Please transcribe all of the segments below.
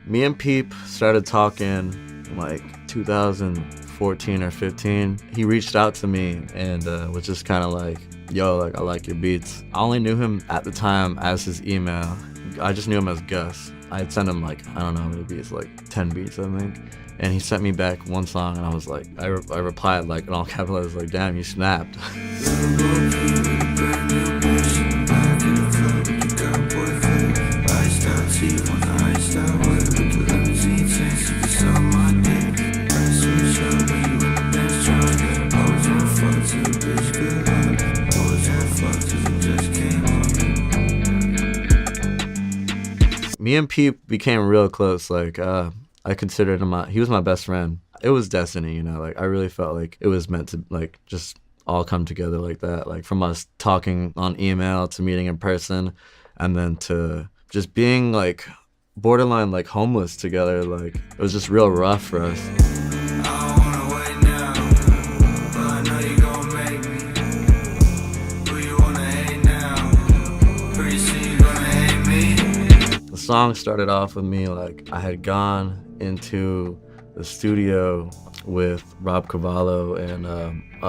Me and Peep started talking like 2014 or 15. He reached out to me and was just kind of like, yo, like, I like your beats. I only knew him at the time as his email. I just knew him as Gus. I had sent him like, I don't know how many beats, like 10 beats, I think. And he sent me back one song and I was like, I replied like in all capital, I was like, damn, you snapped. Me and Peep became real close. Like, I considered him, he was my best friend. It was destiny, you know, like I really felt like it was meant to like just all come together like that. Like from us talking on email to meeting in person and then to just being like borderline like homeless together. Like it was just real rough for us. The song started off with me like I had gone into the studio with Rob Cavallo and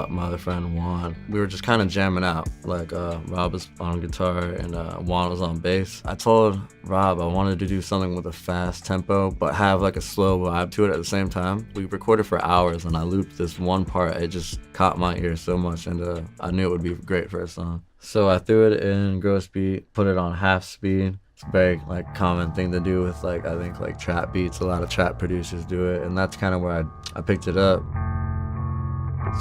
my other friend Juan. We were just kind of jamming out. Like Rob was on guitar and Juan was on bass. I told Rob I wanted to do something with a fast tempo but have like a slow vibe to it at the same time. We recorded for hours and I looped this one part. It just caught my ear so much and I knew it would be great for a song. So I threw it in gross beat, put it on half speed. It's a very like common thing to do with like I think like trap beats. A lot of trap producers do it, and that's kind of where I picked it up.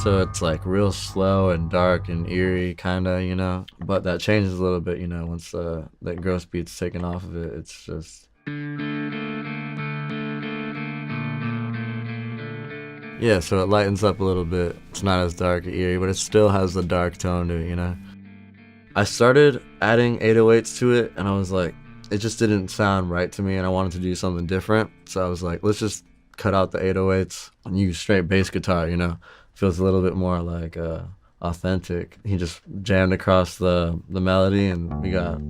So it's like real slow and dark and eerie kind of, you know, but that changes a little bit, you know, once that gross beat's taken off of it. It's just yeah, so it lightens up a little bit. It's not as dark or eerie, but it still has the dark tone to it, you know. I started adding 808s to it and I was like, it just didn't sound right to me and I wanted to do something different. So I was like, let's just cut out the 808s and use straight bass guitar, you know. Feels a little bit more like authentic. He just jammed across the melody and we got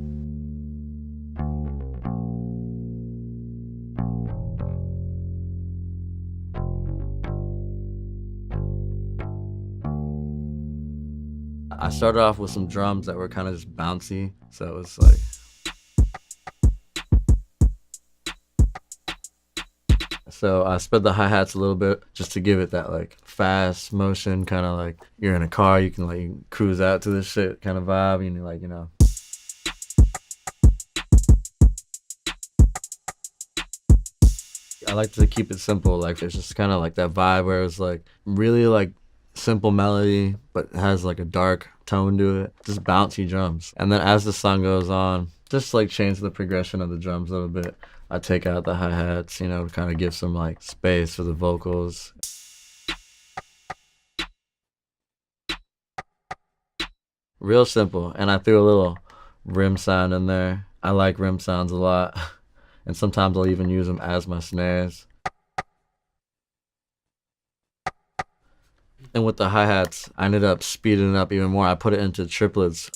I started off with some drums that were kind of just bouncy, so it was like so I sped the hi-hats a little bit just to give it that like fast motion, kind of like you're in a car, you can like cruise out to this shit kind of vibe, and you're like, you know. I like to keep it simple, like it's just kind of like that vibe where it's like really like simple melody, but it has like a dark tone to it, just bouncy drums. And then as the song goes on, just like change the progression of the drums a little bit. I take out the hi-hats, you know, to kind of give some like space for the vocals. Real simple, and I threw a little rim sound in there. I like rim sounds a lot, and sometimes I'll even use them as my snares. And with the hi-hats, I ended up speeding it up even more. I put it into triplets,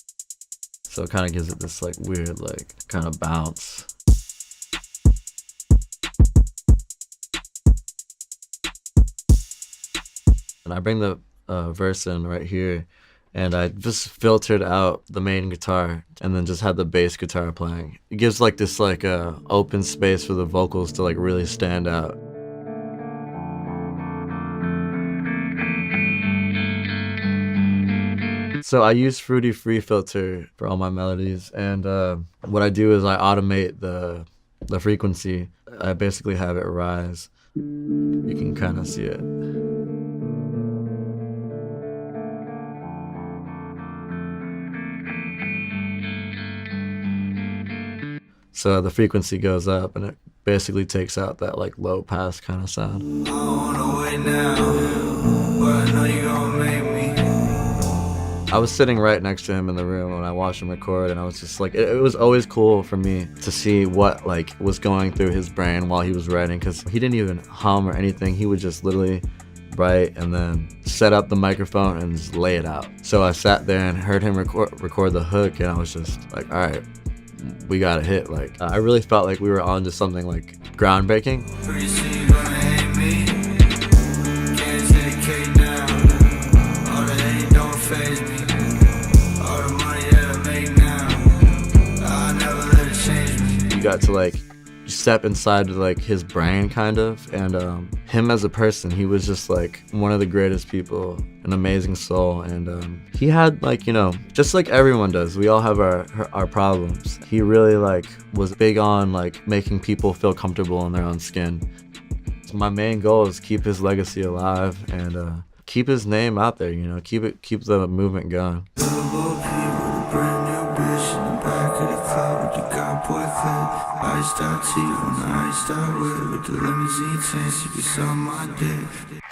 so it kind of gives it this like weird like kind of bounce. And I bring the verse in right here, and I just filtered out the main guitar and then just had the bass guitar playing. It gives like this like open space for the vocals to like really stand out. So I use Fruity Free filter for all my melodies, and what I do is I automate the frequency. I basically have it rise. You can kind of see it. So the frequency goes up and it basically takes out that like low pass kind of sound. I was sitting right next to him in the room when I watched him record, and I was just like, it was always cool for me to see what like was going through his brain while he was writing, because he didn't even hum or anything. He would just literally write and then set up the microphone and just lay it out. So I sat there and heard him record the hook, and I was just like, all right, we got a hit. Like I really felt like we were on to something like groundbreaking. You got to like step inside like his brain kind of, and him as a person, he was just like one of the greatest people, an amazing soul. And he had like, you know, just like everyone does, we all have our problems. He really like was big on like making people feel comfortable in their own skin. So my main goal is keep his legacy alive and keep his name out there, you know, keep the movement going. Iced out teeth on the iced out whip with the limousine chain, she be on my dick.